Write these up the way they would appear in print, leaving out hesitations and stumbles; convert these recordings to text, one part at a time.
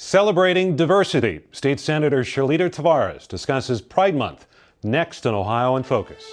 Celebrating diversity, State Senator Charleta Tavares discusses Pride Month next on Ohio in Focus.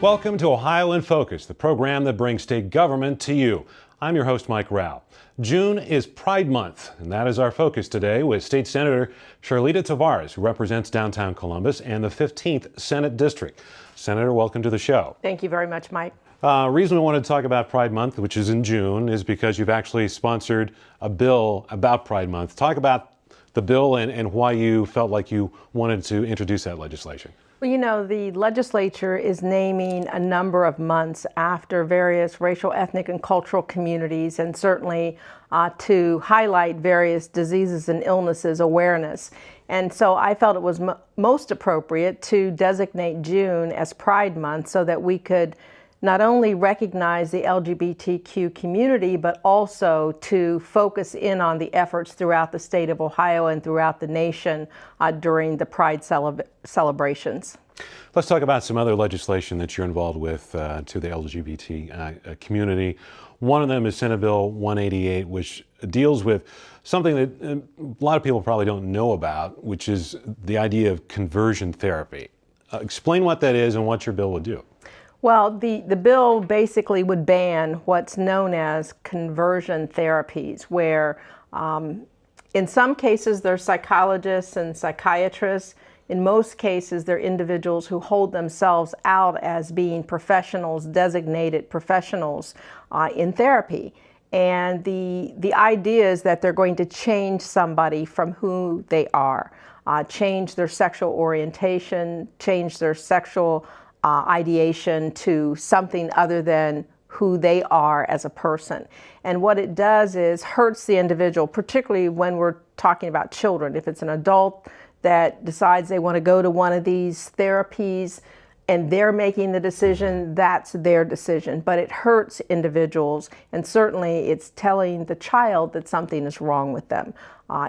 Welcome to Ohio in Focus, the program that brings state government to you. I'm your host, Mike Rao. June is Pride Month, and that is our focus today with State Senator Charleta Tavares, who represents downtown Columbus and the 15th Senate District. Senator, welcome to the show. Thank you very much, Mike. Reason we wanted to talk about Pride Month, which is in June, is because you've actually sponsored a bill about Pride Month. Talk about the bill and why you felt like you wanted to introduce that legislation. Well, you know, the legislature is naming a number of months after various racial, ethnic, and cultural communities, and certainly to highlight various diseases and illnesses awareness. And so I felt it was most appropriate to designate June as Pride Month so that we could not only recognize the LGBTQ community, but also to focus in on the efforts throughout the state of Ohio and throughout the nation during the Pride celebrations. Let's talk about some other legislation that you're involved with to the LGBT community. One of them is Senate Bill 188, which deals with something that a lot of people probably don't know about, which is the idea of conversion therapy. Explain what that is and what your bill would do. Well, the bill basically would ban what's known as conversion therapies, where in some cases they're psychologists and psychiatrists. In most cases, they're individuals who hold themselves out as being professionals, designated professionals in therapy. And the idea is that they're going to change somebody from who they are, change their sexual orientation, change their sexual ideation to something other than who they are as a person. And what it does is hurts the individual, particularly when we're talking about children. If it's an adult that decides they want to go to one of these therapies and they're making the decision, that's their decision. But it hurts individuals, and certainly it's telling the child that something is wrong with them.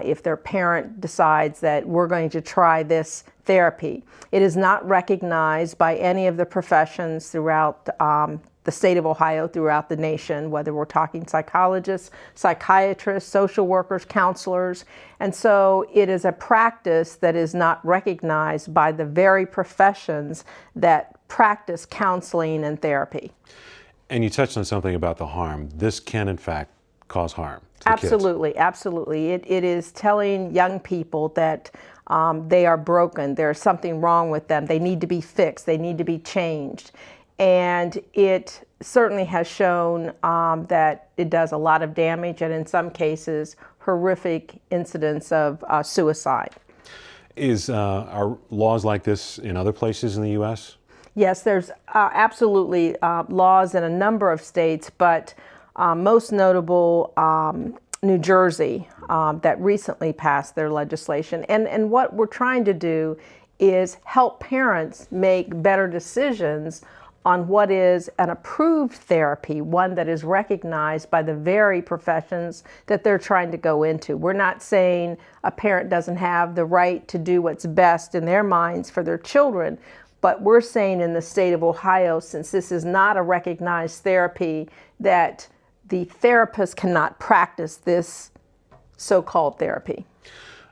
If their parent decides that we're going to try this therapy, it is not recognized by any of the professions throughout the state of Ohio, throughout the nation, whether we're talking psychologists, psychiatrists, social workers, counselors. And so it is a practice that is not recognized by the very professions that practice counseling and therapy. And you touched on something about the harm. This can, in fact, cause harm to Absolutely, kids. Absolutely. It is telling young people that they are broken, there's something wrong with them, they need to be fixed, they need to be changed. And it certainly has shown that it does a lot of damage, and in some cases, horrific incidents of suicide. Are laws like this in other places in the U.S.? Yes, there's absolutely laws in a number of states, but most notable New Jersey that recently passed their legislation. And what we're trying to do is help parents make better decisions on what is an approved therapy, one that is recognized by the very professions that they're trying to go into. We're not saying a parent doesn't have the right to do what's best in their minds for their children, but we're saying in the state of Ohio, since this is not a recognized therapy, that the therapist cannot practice this so-called therapy.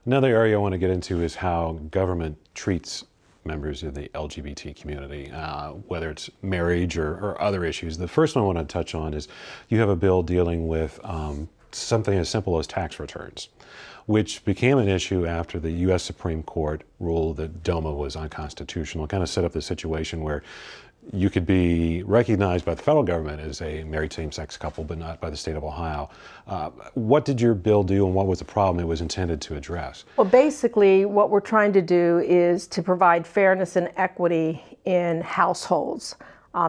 Another area I want to get into is how government treats members of the LGBT community, whether it's marriage or other issues. The first one I want to touch on is you have a bill dealing with something as simple as tax returns, which became an issue after the U.S. Supreme Court ruled that DOMA was unconstitutional. It kind of set up the situation where you could be recognized by the federal government as a married same-sex couple, but not by the state of Ohio. What did your bill do, and what was the problem it was intended to address? Well, basically, what we're trying to do is to provide fairness and equity in households.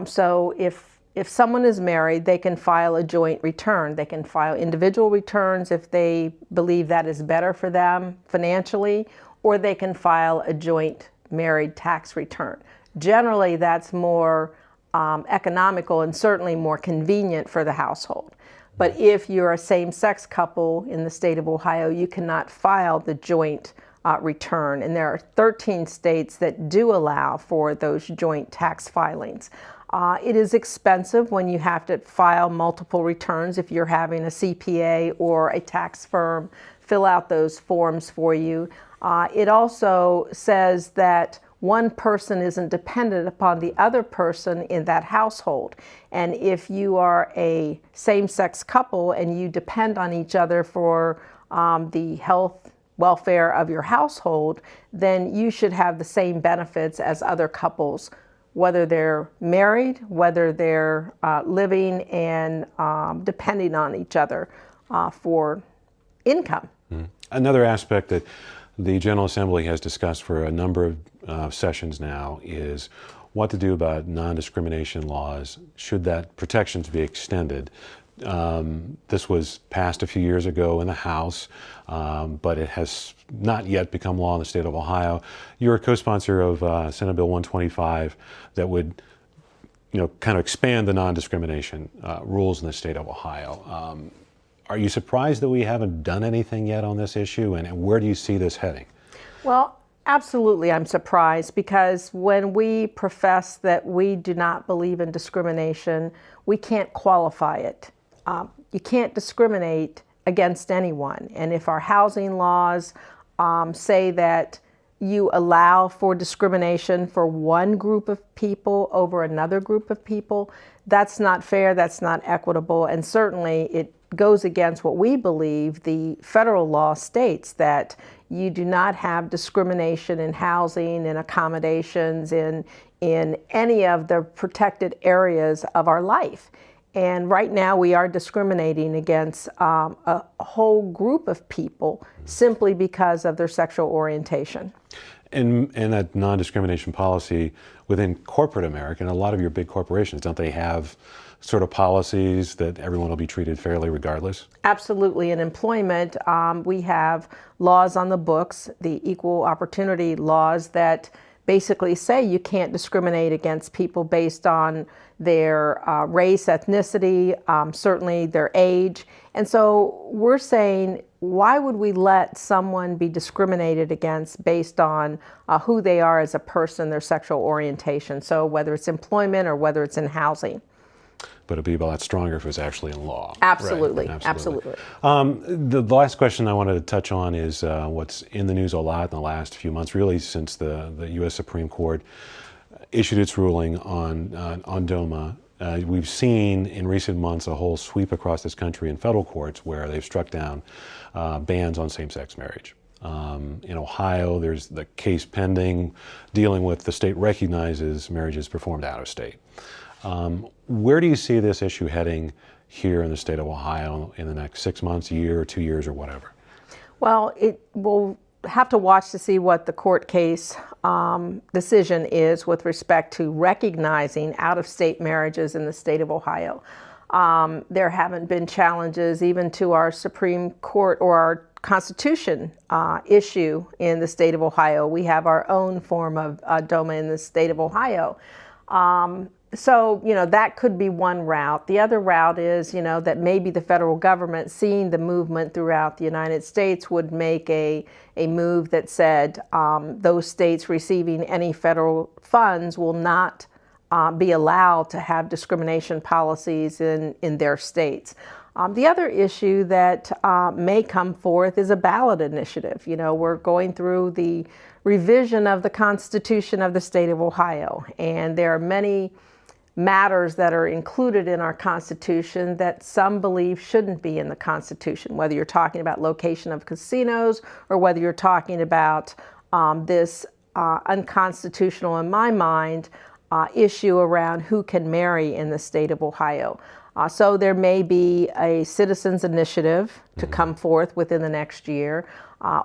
So if someone is married, they can file a joint return. They can file individual returns if they believe that is better for them financially, or they can file a joint married tax return. Generally, that's more economical and certainly more convenient for the household. But if you're a same-sex couple in the state of Ohio, you cannot file the joint return. And there are 13 states that do allow for those joint tax filings. It is expensive when you have to file multiple returns if you're having a CPA or a tax firm fill out those forms for you. It also says that one person isn't dependent upon the other person in that household. And if you are a same-sex couple and you depend on each other for the health, welfare of your household, then you should have the same benefits as other couples, whether they're married, whether they're living and depending on each other for income. Another aspect that the General Assembly has discussed for a number of sessions now is what to do about non-discrimination laws, should that protections be extended. This was passed a few years ago in the House, but it has not yet become law in the state of Ohio. You're a co-sponsor of Senate Bill 125 that would, kind of expand the non-discrimination rules in the state of Ohio. Are you surprised that we haven't done anything yet on this issue, and where do you see this heading? Well, absolutely, I'm surprised, because when we profess that we do not believe in discrimination, we can't qualify it. You can't discriminate against anyone. And if our housing laws say that you allow for discrimination for one group of people over another group of people, that's not fair, that's not equitable, and certainly it goes against what we believe the federal law states, that you do not have discrimination in housing and accommodations in any of the protected areas of our life. And right now we are discriminating against a whole group of people simply because of their sexual orientation. And that non-discrimination policy within corporate America, and a lot of your big corporations, don't they have sort of policies that everyone will be treated fairly regardless? Absolutely. In employment, we have laws on the books, the equal opportunity laws, that basically say you can't discriminate against people based on their race, ethnicity, certainly their age. And so we're saying, why would we let someone be discriminated against based on who they are as a person, their sexual orientation? So whether it's employment or whether it's in housing. But it'd be a lot stronger if it was actually in law. Absolutely, right? absolutely. The last question I wanted to touch on is what's in the news a lot in the last few months, really since the U.S. Supreme Court issued its ruling on DOMA. We've seen in recent months a whole sweep across this country in federal courts where they've struck down bans on same-sex marriage. In Ohio, there's the case pending dealing with the state recognizes marriages performed out of state. Where do you see this issue heading here in the state of Ohio in the next 6 months, year, 2 years, or whatever? Well, we'll have to watch to see what the court case decision is with respect to recognizing out-of-state marriages in the state of Ohio. There haven't been challenges even to our Supreme Court or our Constitution issue in the state of Ohio. We have our own form of DOMA in the state of Ohio. So, that could be one route. The other route is, that maybe the federal government, seeing the movement throughout the United States, would make a move that said those states receiving any federal funds will not be allowed to have discrimination policies in their states. The other issue that may come forth is a ballot initiative. We're going through the revision of the Constitution of the state of Ohio, and there are many matters that are included in our Constitution that some believe shouldn't be in the Constitution, whether you're talking about location of casinos or whether you're talking about this unconstitutional, in my mind, issue around who can marry in the state of Ohio. So there may be a citizens initiative to come forth within the next year,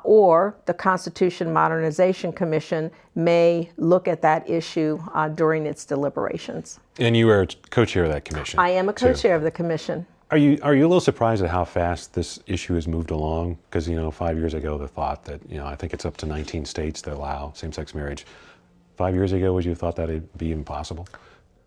or the Constitution Modernization Commission may look at that issue during its deliberations. And you are co-chair of that commission. I am a co-chair of the commission. Are you a little surprised at how fast this issue has moved along? Because 5 years ago the thought that I think it's up to 19 states that allow same-sex marriage. 5 years ago, would you have thought that it'd be impossible?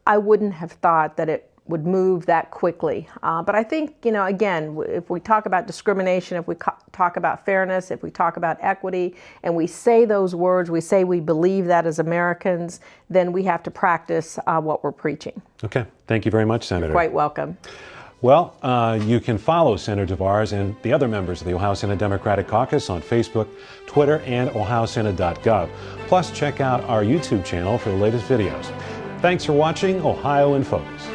I wouldn't have thought that it would move that quickly. But I think, again, if we talk about discrimination, if we talk about fairness, if we talk about equity, and we say those words, we say we believe that as Americans, then we have to practice what we're preaching. Okay. Thank you very much, Senator. Quite welcome. Well, you can follow Senator Tavares and the other members of the Ohio Synod Democratic Caucus on Facebook, Twitter, and ohiosynod.gov. Plus, check out our YouTube channel for the latest videos. Thanks for watching Ohio in Focus.